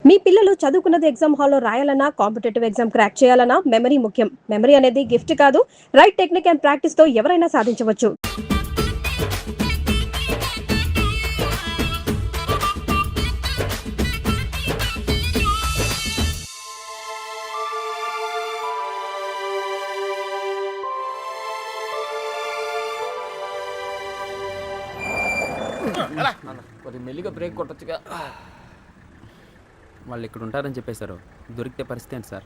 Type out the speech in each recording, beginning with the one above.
మీ పిల్లలు చదువుకున్నది ఎగ్జామ్ హాల్లో రాయాలన్నా కాంపిటేటివ్ ఎగ్జామ్ క్రాక్ చేయాలన్నా మెమరీ ముఖ్యం. మెమరీ అనేది గిఫ్ట్ కాదు, రైట్ టెక్నిక్ అండ్ ప్రాక్టీస్ తో ఎవరైనా సాధించవచ్చు. కొద్ది మెల్లిగా బ్రేక్ కొట్టొచ్చుగా. వాళ్ళు ఇక్కడ ఉంటారని చెప్పేశారు. దొరికితే పరిస్థితి ఏంటి సార్?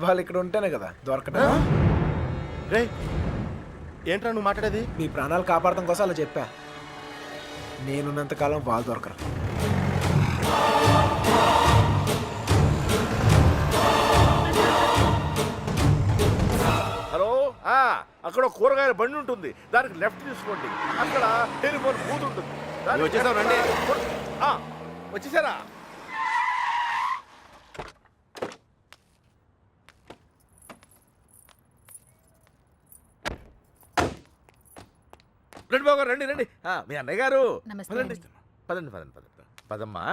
వాళ్ళు ఇక్కడ ఉంటేనే కదా దొరకటం. రే ఏంట్రా నువ్వు మాట్లాడేది? మీ ప్రాణాలు కాపాడటం కోసం అలా చెప్పా. నేనున్నంతకాలం వాళ్ళు దొరకరు. హలో, అక్కడ కూరగాయల బండి ఉంటుంది, దానికి లెఫ్ట్ తీసుకోండి. అక్కడ టెలిఫోన్ బూత్ ఉంటుంది. వచ్చేసావు రండి. వచ్చేసారా? రండి బాబు, రండి రండి. మీ అన్నయ్య గారు పదండి పదండి పదండి పదండి పదమ్మా.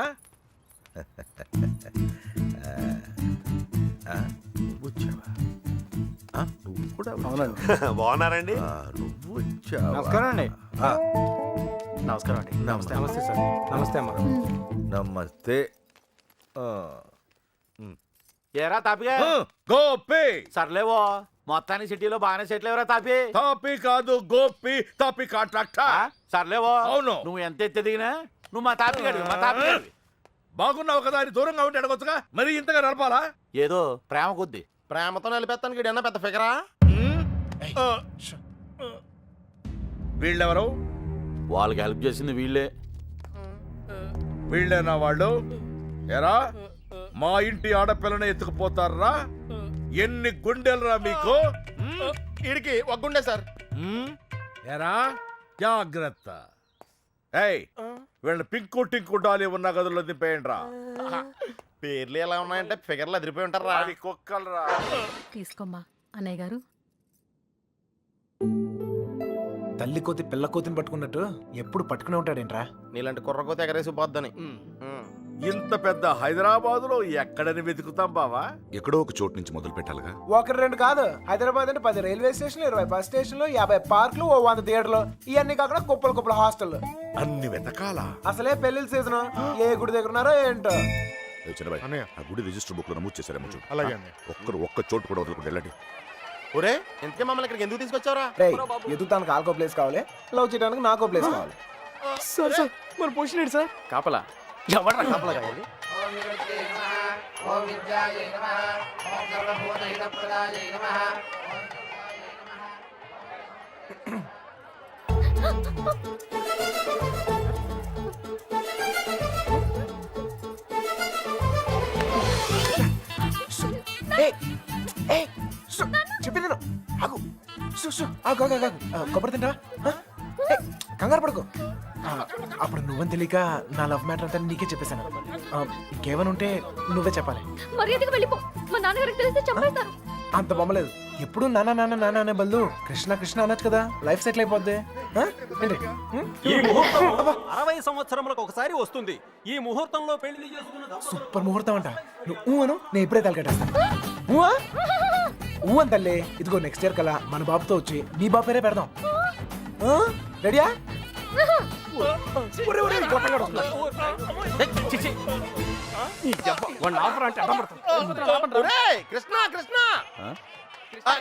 నువ్వు కూడా బాగున్నారండి? నువ్వు వచ్చావా? నమస్కారం అండి. నమస్కారం అండి. నమస్తే. నమస్తే సార్. నమస్తే అమ్మా. నమస్తే. ఏరా తాపిగా గోపి. సర్లేవో మొత్తానికి సిటీలో బాగానే సెటిల్ ఎవరా తాపి? తాపి కాదు గోపి, తాపి కాంట్రాక్టర్. సర్లేవో అవును. నువ్వు ఎంత ఎత్తి దిగినా నువ్వు మా తాపి గడివి, మా తాపి గడివి. బాగున్నావు కదా అని దూరంగా ఉంటే అడగొచ్చుగా, మరి ఇంతగా నడపాలా? ఏదో ప్రేమ కొద్ది. ప్రేమతో నిలిపేస్తానికి ఎన్న పెద్ద ఫిగరా? వీళ్ళెవరు? వాళ్ళకి హెల్ప్ చేసింది వీళ్ళే. వీళ్ళేనా వాళ్ళు? ఎరా మా ఇంటి ఆడపిల్లని ఎత్తుకుపోతారా? ఎన్ని గుండెలరా మీకు? ఇడికి ఒక గుండె సార్. ఎరా జాగ్రత్త. ఏయ్ వీళ్ళని పింకు టింకు డాలి ఉన్న గదుల్లో దింపేయండి రా. పేర్లు ఎలా ఉన్నాయంటే ఫిగర్లు అదిరిపోయి ఉంటారా? కుక్కలరా. తీసుకోమ్మా అన్నయ్య గారు. తల్లి కోతి పిల్ల కోతిని పట్టుకున్నట్టు ఎప్పుడు పట్టుకునే ఉంటాడేంట్రా? నీలాంటి కుర్రకోత ఎగరేసి పోద్దని. ఇంత పెద్ద హైదరాబాద్ లో ఎక్కడని వెతుకుతాం బావా? ఎక్కడో ఒక చోటు నుంచి మొదలు పెట్టాలిగా. ఒకటి రెండు కాదు, హైదరాబాద్ అంటే 10 రైల్వే స్టేషన్లు, 20 బస్ స్టేషన్లు, 50 పార్కులు, 100 థియేటర్లు, ఇవన్నీ కాకుండా కుప్పలు కుప్పల హాస్టల్. అన్ని వెతకాలా? అసలే పెళ్లిళ్ళ సీజన్. ఏ గుడి దగ్గర ఉన్నారో ఏంటో. చిన్నబాయ్, ఆ గుడి రిజిస్టర్ బుక్ లో నమోదు చేశారేమో చూడు. అలాగే. ఒక్క చోటు కూడా వదలకుండా వెళ్ళండి. ఒరే ఇంతకే మమ్మల్ని ఇక్కడికి ఎందుకు తీసుకొచ్చావరా? రేయ్, ఎదుగుతానికి ఆల్కో ప్లేస్ కావాలి, లవ్ చేయడానికి నాకో ప్లేస్ కావాలి. సార్ సార్ మన పొజిషన్ ఏంటి సార్? కాపలా. ఎవడరా కాపలా కావాలి? చెప్పింది ఆగు. ఆగు ఆగు ఆగు. కొబ్బరి తింటా? కంగారు పడుకో. అప్పుడు నువ్వని తెలియక నా లవ్ మ్యాటర్ అంతా నీకే చెప్పేశాను. ఇంకేమైనా ఉంటే నువ్వే చెప్పాలి. మర్యాదగా వెళ్ళిపో. మా నాన్నగారికి తెలిస్తే చంపేస్తారు. అంత బొమ్మలేదు. ఎప్పుడు నాన్న నాన్న నాన్న అనే బదులు కృష్ణ కృష్ణ అనొచ్చు కదా, లైఫ్ సెటిల్ అయిపోద్ది. ఈ ముహూర్తం 60 సంవత్సరములకు ఒకసారి వస్తుంది. ఈ ముహూర్తంలో పెళ్లి చేసుకున్న సూపర్ ముహూర్తం అంట. నువ్వు అను, నేను ఇప్పుడే తలకట్టేస్తాను. ఊ అని తల్లి. ఇదిగో నెక్స్ట్ ఇయర్ కల్లా మన బాబుతో వచ్చి నీ బాబు పేరే పెడదాం. రెడీయా? కృష్ణ కృష్ణ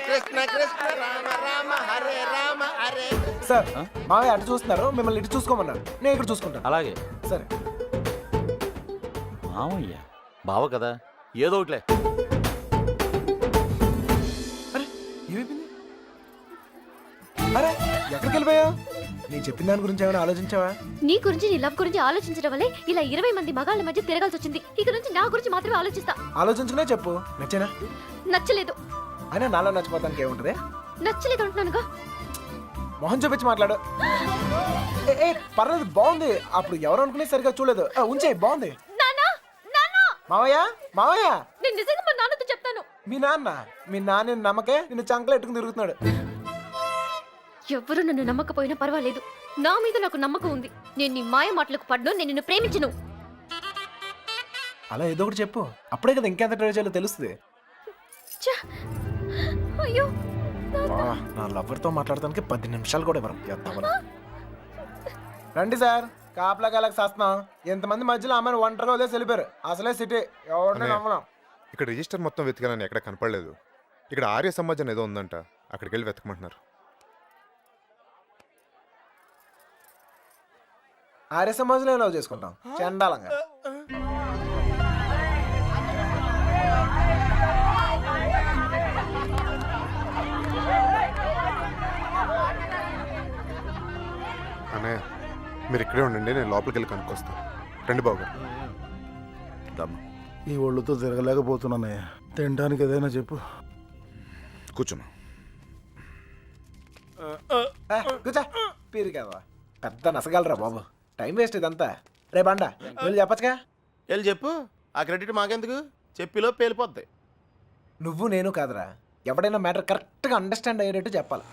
కృష్ణ కృష్ణ రామ రామ హరే రామ హరే. సార్ మావయ్య అటు చూస్తున్నారు, మిమ్మల్ని ఇటు చూసుకోమన్నారు. నేను ఇక్కడ చూసుకుంటాను. అలాగే సరే. మామయ్య బావ కదా, ఏదో ఒకట్లే. ఏమైపోయింది? అరే ఎక్కడికి వెళ్ళిపోయావు? నేను చెప్పిన దాని గురించి ఏమైనా ఆలోచించావా? నీ గురించి నీ లవ్ గురించి ఆలోచించడం వల్లే ఇలా 20 మంది మగాళ్ళ మధ్య తిరగాల్సి వచ్చింది. ఇక నుంచి నా గురించి మాత్రమే ఆలోచిస్తా. ఆలోచించుకునే చెప్పు. నచ్చేనా? నచ్చలేదు. అయినా నాలో నచ్చిపోతానికి ఏముంటది? నచ్చలేదు అంటున్నానుగా. మొహం చూపించి మాట్లాడు. ఏ పర్లేదు, బాగుంది. అప్పుడు ఎవరు అనుకునే సరిగా చూడలేదు. ఉంచే, బాగుంది. మావయ్య మావయ్య, నేను నిజంగా మా నాన్నతో చెప్తాను. మీ నాన్న నమ్మకే నిన్ను చంకలు ఎట్టుకుని తిరుగుతున్నాడు. ఎవరు నన్ను నమ్మకపోయినా పర్వాలేదు, నా మీద నాకు నమ్మకం ఉంది. నేను నీ మాయ మాటలకు పడ్ను. నేను నిన్ను ప్రేమించను. అలా ఏదో ఒకటి చెప్పు, అప్పుడే కదా ఇంకెంత ట్రై చేయాలో తెలుస్తుంది. ఛ! అయ్యో నా లవర్తో మాట్లాడటానికి 10 నిమిషాలు కూడా ఇవ్వరు. ఎత్తవరు. రండి సార్, కాపలా కాలకు చేస్తున్నాం. ఎంతమంది మధ్యలో అమ్మాయిని ఒంటరిగా వదిలేసి వెళ్ళిపోయారు. అసలే సిటీ ఎవరిని నమ్మడం. ఇక్కడ రిజిస్టర్ మొత్తం వెతికానని ఎక్కడ కనపడలేదు. ఇక్కడ ఆర్య సమాజం ఏదో ఉందంట, అక్కడికి వెళ్ళి వెతకమంటున్నారు. ఆర్య సమాజంలో లవ్ చేసుకుంటాం చండాలంగా. అన్నయ్య మీరు ఇక్కడే ఉండండి, నేను లోపలికి వెళ్ళి కనుక్కొస్తాను. రండి బాబు గారు. ఈ ఒళ్ళుతో తిరగలేకపోతున్నానయ్యా. తినడానికి ఏదైనా చెప్పు. కూర్చున్నా. కూర్చో. పీరు కదా పెద్ద నసగలరా బాబు, టైం వేస్ట్ ఇదంతా. రే బండ వెళ్ళి చెప్పచ్చుగా. వెళ్ళి చెప్పు, ఆ క్రెడిట్ మాకెందుకు, చెప్పిలో పేలిపోద్ది. నువ్వు నేను కాదురా, ఎవడైనా మ్యాటర్ కరెక్ట్గా అండర్స్టాండ్ అయ్యేటట్టు చెప్పాలి.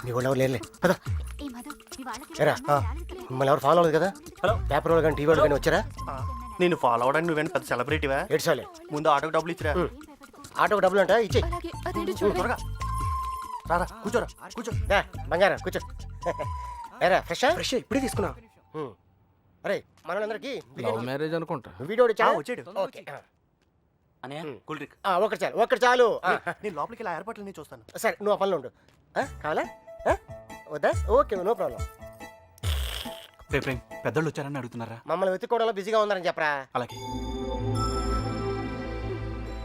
నీ వాళ్ళు ఎవరు లేరులే కదా. ఎరా మిమ్మల్ని ఎవరు ఫాలో అవ్వలేదు కదా. హలో పేపర్ వాళ్ళు కానీ టీవీ వాళ్ళు కానీ వచ్చారా? నేను ఫాలో అవడానికి నువ్వేంటి పెద్ద సెలబ్రిటీవా? ఏడ్చాలే. ముందు ఆటోకి డబ్బులు ఇచ్చిరా. ఆటోకి డబ్బులు అంట ఇచ్చే. అలాగే అదేంటో చూడండి. త్వరగా రారా, కూర్చోరా కూర్చో. బంగారం కూర్చో. ఎరా ఫ్రెష్ ఫ్రెష్ ఇప్పుడే తీసుకున్నా. అరే మనోళ్ళందరికీ లవ్ మ్యారేజ్ అనుకుంటా. వీడియో వచ్చాడు. ఓకే అనే కూల్ డ్రింక్. ఒకటి చాలు, ఒకటి చాలు. నేను లోపలికి ఇలా ఏర్పాట్లు నేను చూస్తాను. సరే నువ్వు ఆ పనిలో ఉండు. కావాలా వద్దా? Okay no problem. రేపు పెద్దోళ్ళు వచ్చారని అడుగుతున్నారా? మమ్మల్ని వెతుక్కోవడంలో బిజీగా ఉందని చెప్పరా. అలాగే.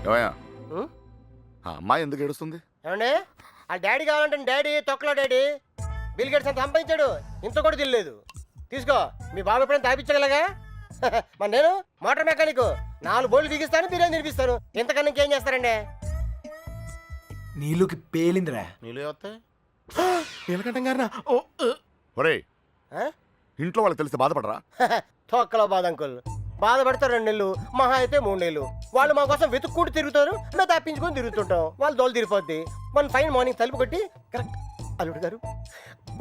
ఏమయ్యా, ఉం? ఆ అమ్మాయి ఎందుకు ఏడుస్తుంది? ఏమండి ఆ డాడీ కావాలంటే డాడీ తొక్కలో డాడీ బిల్ గేట్స్ అంత సంపాదించాడు, ఇంత కూడా తెలియలేదు. తీసుకో, మీ బాబు ఎప్పుడైనా తాపించగలగా. మరి నేను మోటార్ మెకానిక్, 4 బోర్లు బిగిస్తాను, బిర్యానీ తినిపిస్తాను. ఇంతకన్నా ఇంకేం చేస్తారండి? నీళ్ళకి పేలిందిరా. నీళ్ళు వస్తాయి. నీలకంఠం గారినా? ఒరేయ్, ఆ? ఇంట్లో వాళ్ళకి తెలిస్తే బాధపడరా? తొక్కలో బాధ అంకుల్. బాధపడతారు 2 నెలలు, మహా అయితే 3 నెలలు. వాళ్ళు మా కోసం వెతుక్కుంటూ తిరుగుతారు, మేము తప్పించుకొని తిరుగుతుంటాం. వాళ్ళు దోలు తిరిగిపోద్ది. మన ఫైన్ మార్నింగ్ తలుపు కొట్టి కరెక్ట్ అల్లుడు గారు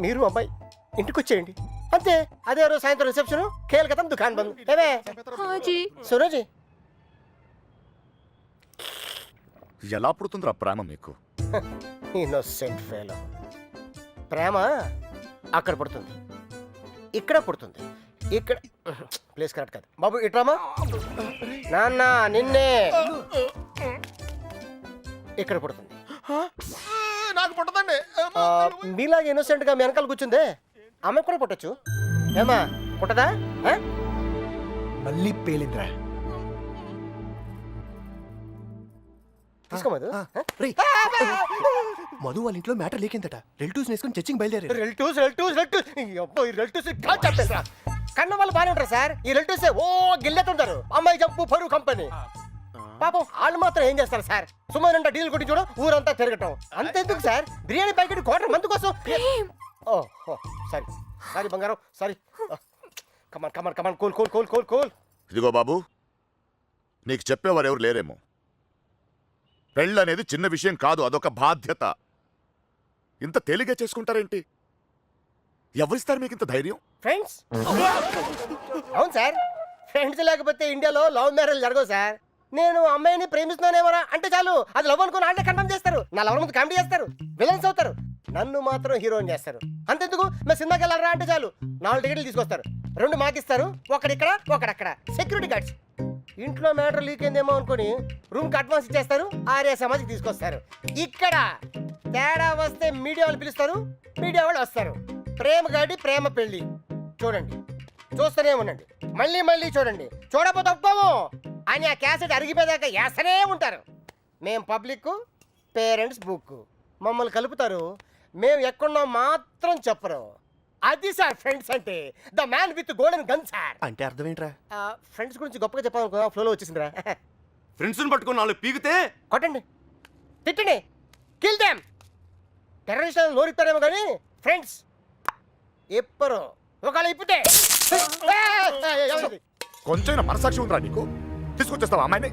మీరు అబ్బాయి ఇంటికి వచ్చేయండి అంతే. అదే రోజు సాయంత్రం రిసెప్షన్, కేల్కతం దుకాన్ బంద్. ఏమే హాజీ సురోజీ ఎలా పుడుతుందిరా ప్రేమ మీకు? Innocent fellow. ప్రేమ అక్కడ పుడుతుంది, ఇక్కడ పుడుతుంది. ఇక్కడ ప్లేస్ కరెక్ట్ కాదు బాబు. ఇట్రామా నాన్న నిన్నే. ఇక్కడ పుడుతుంది. నాకు పుట్టదండి. మీలాగా ఇన్నోసెంట్ గా మీ వెనకాల కూర్చుందే ఆమె కూడా పుట్టచ్చు. ఏమా పుట్టదా? మళ్ళీ పేలిందిరా. తీసుకోమదు. మధు వాళ్ళ ఇంట్లో మ్యాటర్ లేకిందట. రిలేటివ్స్ వేసుకుని చర్చింగ్ బయలుదేరారు. రిలేటివ్స్ కన్న వాళ్ళు బాగానే ఉంటారు సార్. ఈ రిలేటివ్స్ ఓ గిల్లెతుంటారు. అమ్మాయి జంపు పరువు కంపెనీ. పాపం వాళ్ళు మాత్రం ఏం చేస్తారు సార్? సుమారు డీల్ కొట్టి చూడ ఊరంతా తిరగటం. అంతెందుకు sir, biryani packet quarter month కోసం. ఓ సారీ సారీ బంగారం sorry. Come on come on come on cool cool cool cool cool. ఇదిగో బాబు, నీకు చెప్పేవారు ఎవరు లేరేమో. పెళ్ళి అనేది చిన్న విషయం కాదు, అదొక బాధ్యత. ఇంత తేలిగ్గా చేసుకుంటారేంటి? ఎవరిస్తారు మీకు ఇంత ధైర్యం? ఫ్రెండ్స్. అవును సార్, ఫ్రెండ్స్ లేకపోతే ఇండియాలో లవ్ మ్యారేజ్ జరగవు సార్. నేను అమ్మాయిని ప్రేమిస్తున్నానేమోరా అంటే చాలు, అది లవ్ అనుకుని వాళ్ళే కన్ఫర్మ్ చేస్తారు. నా లవర్ ముందు కామెడీ చేస్తారు, విలన్స్ అవుతారు. నన్ను మాత్రం హీరోయిన్ చేస్తారు. అంతెందుకు మేము సినిమాకి వెళ్ళారా అంటే చాలు 4 టికెట్లు తీసుకొస్తారు. 2 మాకిస్తారు, ఒకడిక్కడ ఒకడక్కడ. Security guards. ఇంట్లో మ్యాటర్ లీక్ అయిందేమో అనుకుని రూమ్కి అడ్వాన్స్ ఇచ్చేస్తారు, ఆర్య సమాజ్కి తీసుకొస్తారు. ఇక్కడ తేడా వస్తే మీడియా వాళ్ళు పిలుస్తారు, మీడియా వాళ్ళు వస్తారు. ప్రేమ గాడి ప్రేమ పెళ్లి చూడండి, చూస్తూనే ఉండండి, మళ్ళీ మళ్ళీ చూడండి. చూడకపోతే ఒప్పుకోము అని ఆ క్యాసెట్ అరిగిపోయాక వేస్తూనే ఉంటారు. మేం పబ్లిక్, పేరెంట్స్ బుక్. మమ్మల్ని కలుపుతారు, మేము ఎక్కడున్నా మాత్రం చెప్పరు. అది సార్ ఫ్రెండ్స్ అంటే. The man with golden gun sir. అంటే అర్థం ఏంట్రా? ఫ్రెండ్స్ గురించి గొప్పగా చెప్పాలనుకో, ఫ్లోలో వచ్చేసిందిరా. ఫ్రెండ్స్ని పట్టుకుని 4 పీకితే కొట్టండి, తిట్టండి, కిల్ దెమ్. టెర్రరిస్టులను నోరిస్తారేమో కానీ ఫ్రెండ్స్ ఎప్పరు. ఒకవేళ ఇప్పితే కొంచెం మనసాక్షి ఉందిరా నీకు? తీసుకొచ్చేస్తావా అమ్మాయిని?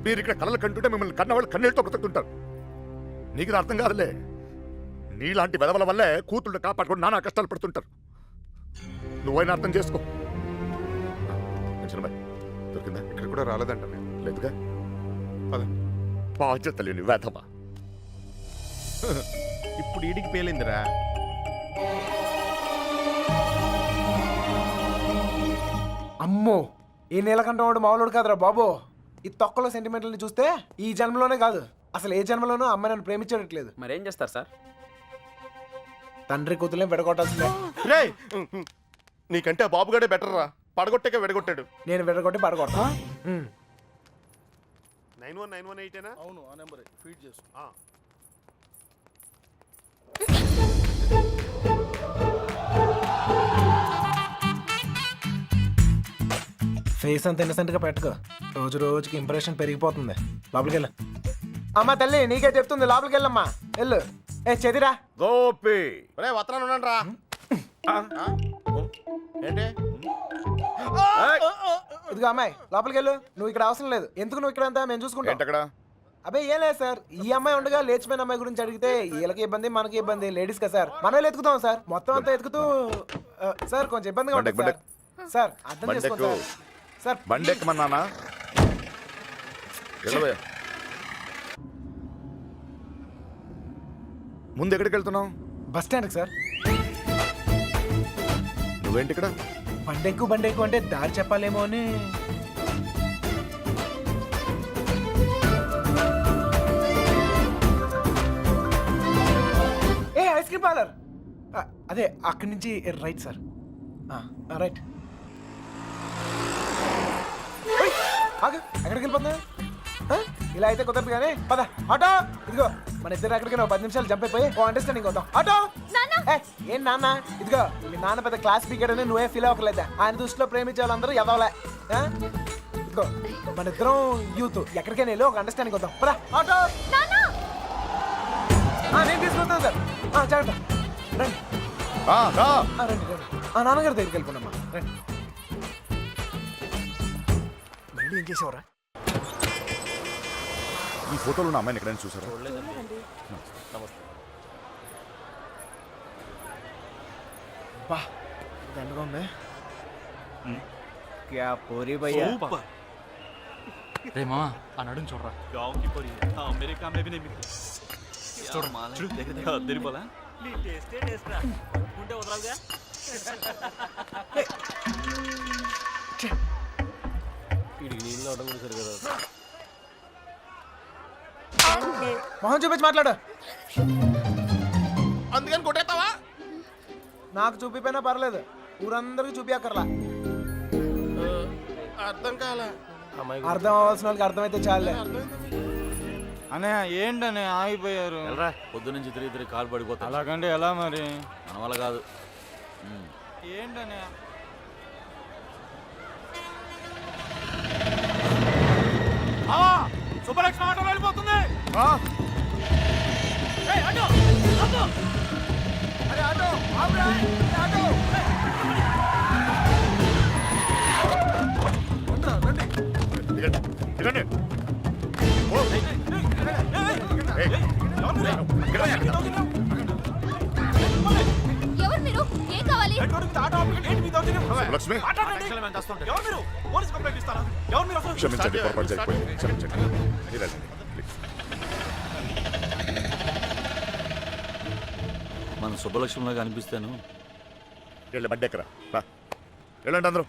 మీరు ఇక్కడ కళ్ళలు కంటుంటే మిమ్మల్ని కన్నవాళ్ళు కన్నీళ్ళతో బ్రతుకుతుంటారు. నీకు ఇది అర్థం కాదులే. నీలాంటి వెదవల వల్లే కూతుళ్ళు కాపాడుకొని నానా కష్టాలు పడుతుంటారు. నువ్వైనా అర్థం చేసుకో. చిన్నబాయ్ దొరికిందా? ఇక్కడ కూడా రాలేదంట నేను. లేదుగా. పద. బాధ్యత లేని వేధమా. ఇప్పుడు ఈడికి పేలిందిరా. అమ్మో, ఈ నీలకంఠ వాడు మామూలుడు కాదురా బాబో. ఈ తొక్కలో సెంటిమెంట్లని చూస్తే ఈ జన్మలోనే కాదు అసలు ఏ జన్మలోనూ అమ్మాయి నన్ను ప్రేమించట్లేదు. మరేం చేస్తారు సార్? తండ్రి కూతుర్లే విడగొట్టాల్సిందే. రేయ్ నీకంటే ఆ బాబుగాడే బెటర్ రా. పడగొట్టాక విడగొట్టాడు. నేను విడగొట్టి పడగొడతా. 919118 అవును ఆ నెంబర్ ఫీడ్ చేసు. ఫేస్ అంత ఇన్నసెంట్ గా పెట్టుకో. రోజు రోజుకి ఇంప్రెషన్ పెరిగిపోతుంది. లోపలికి వెళ్ళు. అమ్మా తల్లి నీకే చెప్తుంది, లోపలికి వెళ్ళమ్మా. వెళ్ళు. చెదిరా గోపి. రే వత్తనాను ఉండండి రా. ఏంటి ఇదిగో అమ్మాయి లోపలికి వెళ్ళు. నువ్వు ఇక్కడ అవసరం లేదు. ఎందుకు నువ్వు ఇక్కడ అంతా మేము చూసుకుంటాం. ఏంటక్కడ? అబ్బాయి ఏం లేదు సార్, ఈ అమ్మాయి ఉండగా లేచిపోయిన అమ్మాయి గురించి అడిగితే వీళ్ళకి ఇబ్బంది మనకి ఇబ్బంది. లేడీస్ కదా సార్, మనం ఎత్తుకుతాం సార్. మొత్తం అంతా ఎత్తుకుతూ సార్ కొంచెం ఇబ్బందిగా ఉంటుంది సార్. సార్ అర్థం చేసుకోండి సార్. సార్ బండెక్కమన్నానా? వెళ్ళబోయా. ముందు ఎక్కడికి వెళ్తున్నావు? బస్ స్టాండ్కి సార్. నువ్వేంటి ఇక్కడ? బండెక్కు అంటే దారి చెప్పాలేమో అని. ఏ ఐస్ క్రీమ్ పార్లర్ అదే అక్కడి నుంచి రైట్ సార్. రైట్. ఎక్కడికి వెళ్ళిపోతున్నా? ఇలా అయితే కుదరదు కానీ పద. ఆటో ఇదిగో. మన ఇద్దరు ఎక్కడికి 10 నిమిషాలు జంప్ అయిపోయి అండర్స్టాండింగ్ అవుతాం. ఆటో ఏం నాన్న? ఇదిగో మీ నాన్న పెద్ద క్లాస్ స్పీకర్ అని నువ్వే ఫీల్ అవ్వలేదా? ఆయన దృష్టిలో ప్రేమించే వాళ్ళందరూ ఎదవలే. ఇదిగో మన ఇద్దరం యూత్ ఎక్కడికైనా వెళ్ళి ఒక అండర్స్టాండింగ్ అవుతాం. పద ఆటో. నేను తీసుకొస్తాను సార్. జాగ్రత్త. రండి రండి రండి. నాన్నగారి దగ్గరికి వెళ్ళిపోనమ్మా. రండి. మళ్ళీ ఏం చేసావరా? ఈ ఫోటోలో ఉన్న అమ్మాయిని ఎక్కడైనా చూసారా? బా దండగా ఉంది. రే మామా ఆ నడుం చూడరా. అమెరికా మే భీ మిల్తా. చూడు దగ్గర దిరిపోలా. నీ టేస్టే టేస్ట్ రా. ఉంటే వదరావుగా. వీడికి నీళ్ళు అవడం కూడా సరిగా రాదు. మొహం చూపించి మాట్లాడు. అందుకని కొట్టేస్తావా? నాకు చూపిపోయినా పర్లేదు, ఊరందరికి చూపియక్కర్లా. అర్థం కాలే. అర్థం అవ్వాల్సిన వాళ్ళకి అర్థమైతే చాలే. అనే ఏంటనే ఆగిపోయారు? పొద్దు నుంచి తిరిగి కాలు పడిపోతా. అలాగంటే ఎలా మరి? మన వల్ల కాదు. ఏంటనే శుభలక్ష్మి ఆటో వెళ్ళిపోతుంది. ఎవరు మీరు? ఏం కావాలి? లక్ష్మి క్షమించండి, పొరపాటు జరిగిపోయింది. క్షమించండి. మీరు వెళ్ళండి, ప్లీజ్. మన శుభలక్ష్మిలాగా అనిపిస్తాను. వెళ్ళి బండి ఎక్కరా. వెళ్ళండి అందరూ.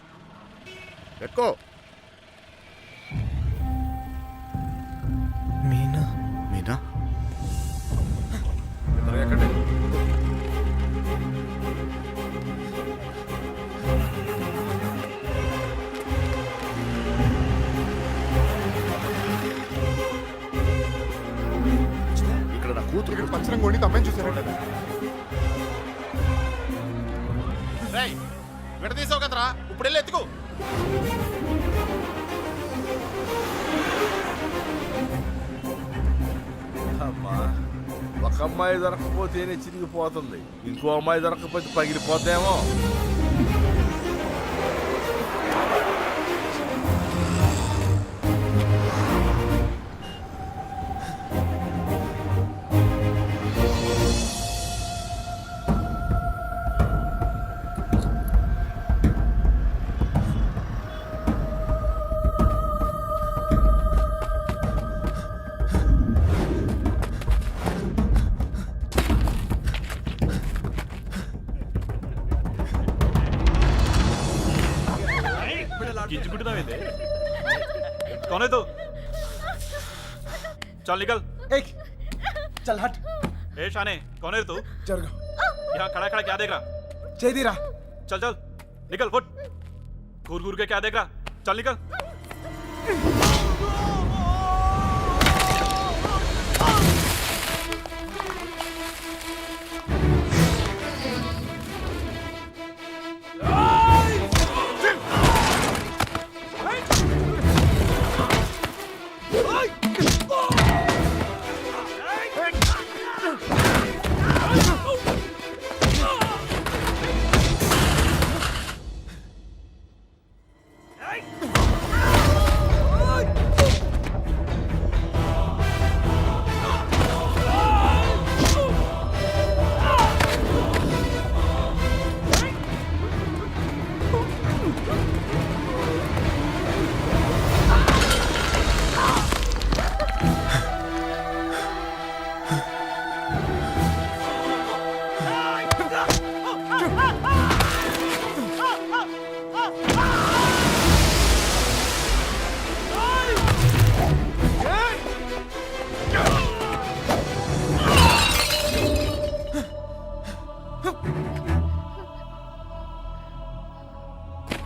ఎక్కువ. మీనా మీనా ఎక్కండి. ఇక్కడ నా కూతురు పంచరం కొని అమ్మాయిని చూసారంట. రేయ్ విడదీసావు కదరా, ఇప్పుడు వెళ్ళి ఎత్తుకో. అమ్మా, ఒక అమ్మాయి దొరకకపోతేనే చిరిగిపోతుంది, ఇంకో అమ్మాయి దొరకకపోతే పగిలిపోతేమో. గింజుకుంటున్నావేంటి కొనే తో चल निकल ఏయ్ చల్ హట్ ए शाने कौन है तू జరుగు यहाँ खड़ा खड़ा क्या देख रहा చేదిరా चल चल निकल फुट घूर घूर के क्या देख रहा चल निकल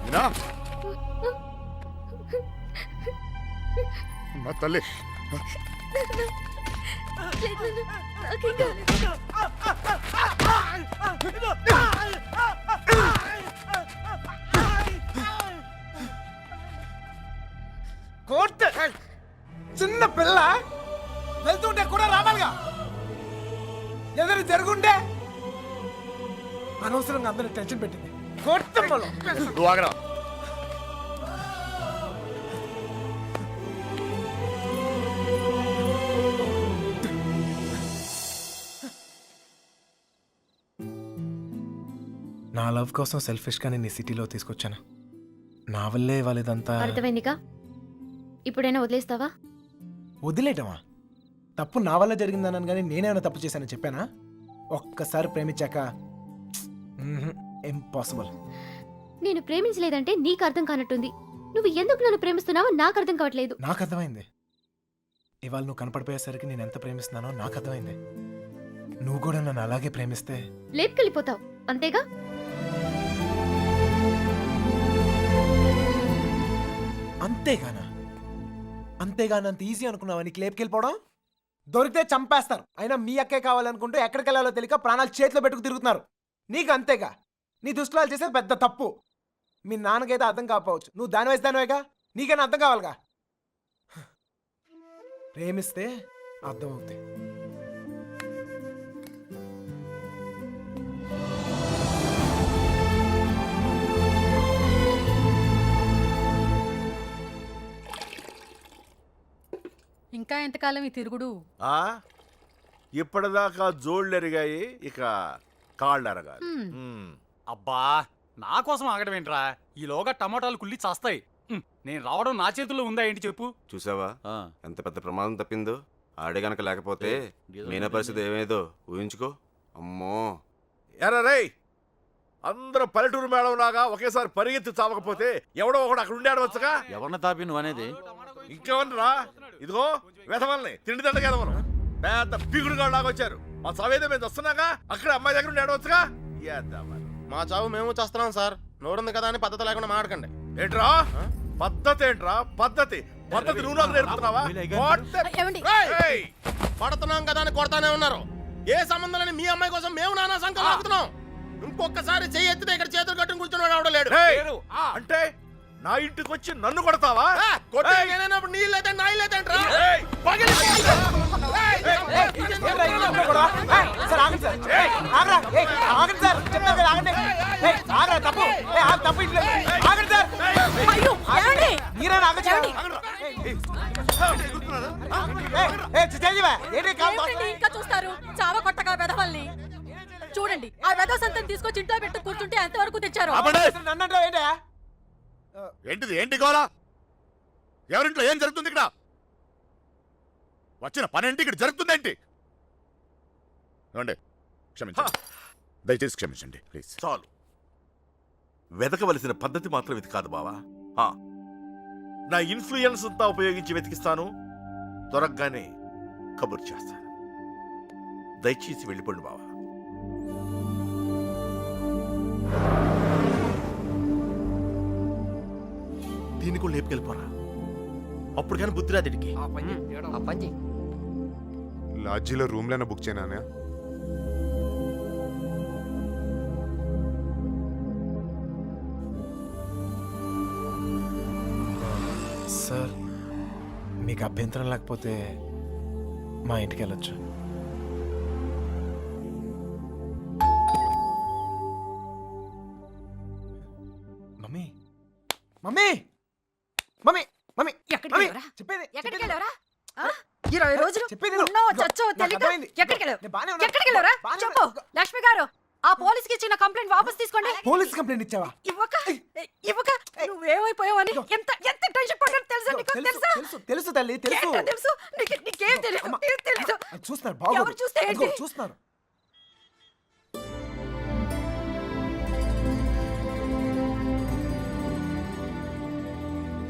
మీనా మా తల్లి కోర్టు చిన్న పిల్ల వెళ్తుంటే కూడా రావాలిగా ఎదురు జరుగుండే అనవసరంగా అందరూ టెన్షన్ పెట్టింది కోర్టు నువ్వు ఆగరా నా లవ్ కోసం సెల్ఫిష్ గా నేను సిటీలో తీసుకొచ్చాను నా వల్లే వాళ్ళదంతా అర్థమైందిగా ఇప్పుడైనా వదిలేస్తావా వదిలేయటమా తప్పు నా వల్ల జరిగిందన్నాను కానీ నేనేమైనా తప్పు చేశానని చెప్పానా ఒక్కసారి ప్రేమించాక ఇంపాసిబుల్ నేను ప్రేమించలేదంటే నీకు అర్థం కానట్టుంది నువ్వు ఎందుకు నన్ను ప్రేమిస్తున్నావో నాకు అర్థం కావట్లేదు నాకు అర్థమైంది ఇవాళ నువ్వు కనపడిపోయేసరికి నేను ఎంత ప్రేమిస్తున్నానో నాకు అర్థమైంది నువ్వు కూడా నన్ను అలాగే ప్రేమిస్తే లేపుకెళ్ళిపోతావు అంతేగా అంతేగానంత ఈజీ అనుకున్నావా నీకు లేపుకెళ్ళిపోవడం దొరికితే చంపేస్తారు అయినా మీ అక్కే కావాలనుకుంటూ ఎక్కడికి వెళ్ళాలో తెలియక ప్రాణాలు చేతిలో పెట్టుకు తిరుగుతున్నారు నీకు అంతేగా నీ దుస్తులు చేసేది పెద్ద తప్పు మీ నాన్నకైతే అర్థం కాకపోవచ్చు నువ్వు దాని వయసు దానివేగా నీకైనా అర్థం కావాలిగా ప్రేమిస్తే అర్థం అవుతాయి ఇంకా ఎంతకాలం ఈ తిరుగుడు ఇప్పటిదాకా జోళ్ళు ఎరిగాయి ఇక కాళ్ళు ఎరగాలి అబ్బా నా కోసం ఆగడం ఏంట్రా ఈలోగా టమాటాలు కుళ్ళి చస్తాయి నేను రావడం నా చేతుల్లో ఉందా ఏంటి చెప్పు చూసావా ఎంత పెద్ద ప్రమాదం తప్పిందో ఆడే గనక లేకపోతే మీనా పరిస్థితి ఏమేదో ఊహించుకో అమ్మో ఎరా రేయ్ అందరూ పల్లెటూరు మేడం లాగా ఒకేసారి పరిగెత్తి చావకపోతే ఎవడో ఒకడు అక్కడ ఉండి ఆడవచ్చుగా ఎవరిని తాపి నువ్వు అనేది ఇంకెవరిరా ఇదిగో వేసవల్ని తిండి దండగా ఎదవను పెద్ద పిగుడుగా లాగా వచ్చారు మా చవేదో మేము వస్తున్నాగా అక్కడ అమ్మాయి దగ్గర ఉండి ఆడవచ్చుగా మా చావు మేము చేస్తున్నాం సార్ నోరుంది కదా అని పద్ధతి లేకుండా మాడకండి ఏంట్రా పద్ధతి ఏంట్రా పద్ధతి పద్ధతి నువ్వు నాకు నేర్పుతున్నావా పడుతున్నాం కదా అని కొడతానే ఉన్నారు ఏ సంబంధం లేని మీ అమ్మాయి కోసం మేము నానా సంకల్పం ఆగుతున్నాం ఇంకొకసారి చెయ్యి ఎత్తితే ఇక్కడ చేతులు కట్టుకుని కూర్చొని ఆవిడలేడు అంటే నా ఇంటికి వచ్చి నన్ను కొడతావా నీళ్ళైతే నా ఇల్లైతే ఇంకా చూస్తారు చావ కొట్టగా వెధవల్ని చూడండి ఆ వెధవ సంతం తీసుకొచ్చి ఇంట్లో పెట్టు కూర్చుంటే ఎంతవరకు తెచ్చారు ఏంటిది ఏంటి గోలా ఎవరింట్లో ఏం జరుగుతుంది ఇక్కడ వచ్చిన పనేంటి ఇక్కడ జరుగుతుందేంటి క్షమించండి దయచేసి క్షమించండి ప్లీజ్ చాలు వెతకవలసిన పద్ధతి మాత్రం ఇది కాదు బావా నా ఇన్ఫ్లుయెన్స్ అంతా ఉపయోగించి వెతికిస్తాను, దొరకగానే కబుర్ చేస్తాను. దయచేసి వెళ్ళిపోండి బావా. దీన్ని కూడా లేపుకెళ్ళిపోరా, అప్పుడు కానీ బుద్ధి రాదు వీడికి. లాడ్జీలో రూమ్లైనా బుక్ చేయనా? సార్ మీకు అభ్యంతరం లేకపోతే మా ఇంటికి వెళ్ళొచ్చు. మమ్మీ మమ్మీ మమ్మీ మమ్మీ ఎక్కడికి మమ్మీ వెళ్ళావురా? చెప్పేది ఎక్కడికి వెళ్ళావరా 20 రోజులు చెప్పేది విను. ఉన్నావో ఇదిగో, చచ్చావో నాకు తెలియక అర్థమైంది. ఎక్కడికి వెళ్ళావు? నేను బాగానే ఉన్నాను. ఎక్కడికి వెళ్ళావురా? బాగానే చెప్పు ఉన్నాను. లక్ష్మి గారు, ఆ పోలీస్కి ఇచ్చిన కంప్లైంట్ వాపస్ తీసుకోండి. పోలీస్ కంప్లైంట్ ఇచ్చావా? ఇవ్వక ఇవ్వక నువ్వేమైపోయావని ఎంత ఎంత టెన్షన్ పడ్డాను తెలుసా నీకు? తెలుసా? తెలుసు తెలుసు తల్లి తెలుసు. ఏంటో తెలుసు నీకేం తెలియదు. అమ్మ. ఏం తెలీదు. అది చూస్తున్నారు బాగోదు. ఎవరు చూస్తే ఏంటి? అదిగో, చూస్తున్నారు.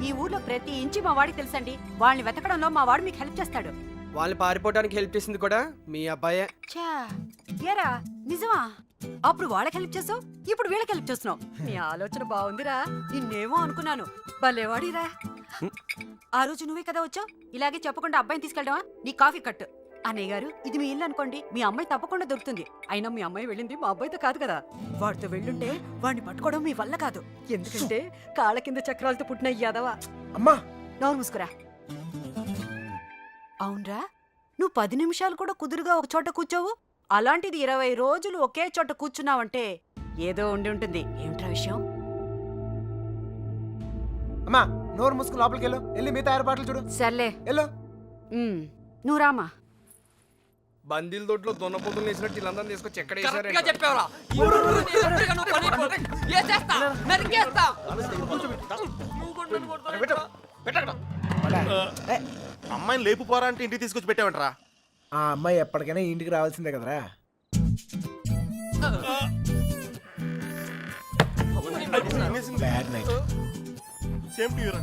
ఈ ఊర్లో ప్రతి ఇంచి మా వాడికి తెలుసండి. వాళ్ళని వెతకడంలో మా వాడు మీకు హెల్ప్ చేస్తాడు. వాళ్ళు పారిపోవడానికి హెల్ప్ చేసింది కూడా మీ అబ్బాయే. ఛా, ఏరా నిజమా? అప్పుడు వాళ్ళకి హెల్ప్ చేసావు, ఇప్పుడు వీళ్ళకి హెల్ప్ చేస్తున్నావు. నీ ఆలోచన బాగుందిరా. నిన్నేమో అనుకున్నాను, భలేవాడిరా. ఆ రోజు నువ్వే కదా వచ్చావు. ఇలాగే చెప్పకుండా అబ్బాయిని తీసుకెళ్ళడమా? నీ కాఫీ కట్టు. అన్నయ్య గారు, ఇది మీ ఇల్లు అనుకోండి, మీ అమ్మాయి తప్పకుండా దొరుకుతుంది. అయినా మీ అమ్మాయి వెళ్ళింది మా అబ్బాయితో కాదు కదా. వాడితో వెళ్ళుంటే వాడిని పట్టుకోవడం మీ వల్ల కాదు. ఎందుకంటే కాళ్ళ కింద చక్రాలతో పుట్టిన యాదవా. అమ్మా నోరు మూసుకురా. అవునరా, నువ్వు 10 నిమిషాలు కూడా కుదురుగా ఒక చోట కూర్చోవు. అలాంటిది 20 రోజులు ఒకే చోట కూర్చున్నావంటే ఏదో ఉండి ఉంటుంది. ఏమిట్రా విషయం? అమ్మా నోరు మూసుకుని లోపలికి వెళ్ళు. వెళ్ళి మిగతా ఏర్పాట్లు చూడు. సర్లే, వెళ్ళు. నువ్వు రామా. బందీల దొడ్లో దున్నపోతులు వేసినట్టు వీళ్ళందరినీ తీసుకొచ్చి ఎక్కడ అమ్మాయిని లేపుపోరా అంటే ఇంటికి తీసుకొచ్చి పెట్టావంటరా. ఆ అమ్మాయి ఎప్పటికైనా ఇంటికి రావాల్సిందే కదరా. Bad night. సేమ్ టు యూరా.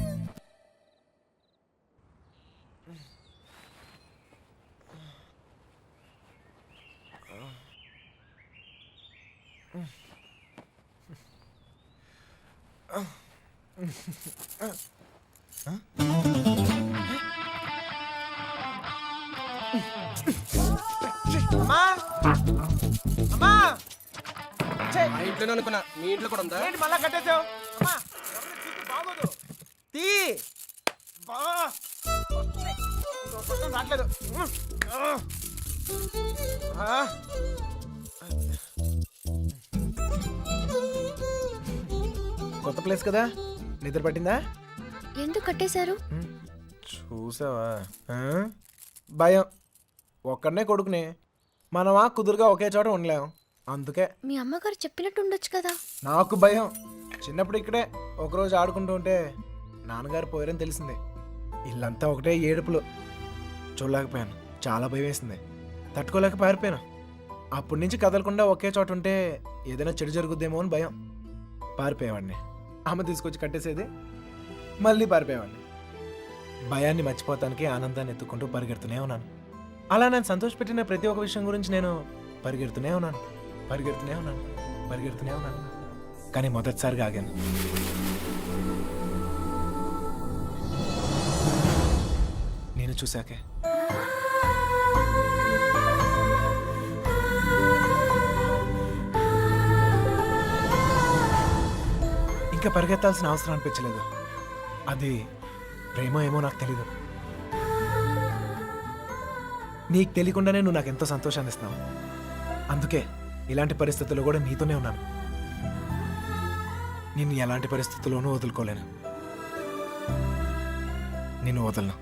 అమ్మా అమ్మా మా ఇంట్లోనే అనుకున్నా, మీ ఇంట్లో కూడా ఉందా? ఏంటి మళ్ళా కట్టేసావు? అమ్మా ఎవరిని తీస్తే బాగోదు. తీ బా ఇంకొకటి రావట్లేదు. కొత్త ప్లేస్ కదా, నిద్ర పట్టిందా? ఎందుకు కట్టేశారు? చూసావా? భయం. ఒక్కడనే కొడుకుని మనమా కుదురుగా ఒకే చోట ఉండలేం. అందుకే మీ అమ్మగారు చెప్పినట్టు ఉండొచ్చు కదా. నాకు భయం. చిన్నప్పుడు ఇక్కడే ఒకరోజు ఆడుకుంటూ ఉంటే నాన్నగారు పోయారని తెలిసింది. ఇల్లంతా ఒకటే ఏడుపులు. చూడలేకపోయాను. చాలా భయం వేసింది. తట్టుకోలేక పారిపోయాను. అప్పటి నుంచి కదలకుండా ఒకే చోట ఉంటే ఏదైనా చెడు జరుగుద్దేమో అని భయం. పారిపోయేవాడిని. అమ్మ తీసుకొచ్చి కట్టేసేది, మళ్ళీ పారిపోయేవాడిని. భయాన్ని మర్చిపోతానికి ఆనందాన్ని ఎత్తుకుంటూ పరిగెడుతూనే ఉన్నాను. అలా నేను సంతోషపెట్టిన ప్రతి ఒక్క విషయం గురించి నేను పరిగెడుతూనే ఉన్నాను. కానీ మొదటిసారిగా ఆగాను. నేను చూశాకే. ఇంకా పరిగెత్తాల్సిన అవసరం అనిపించలేదు. అది ప్రేమ ఏమో నాకు తెలీదు. నీకు తెలియకుండానే నువ్వు నాకు ఎంతో సంతోషాన్ని ఇస్తావు. అందుకే ఇలాంటి పరిస్థితుల్లో కూడా నీతోనే ఉన్నాను. నిన్ను ఎలాంటి పరిస్థితుల్లోనూ వదులుకోలేను. నిన్ను వదలను.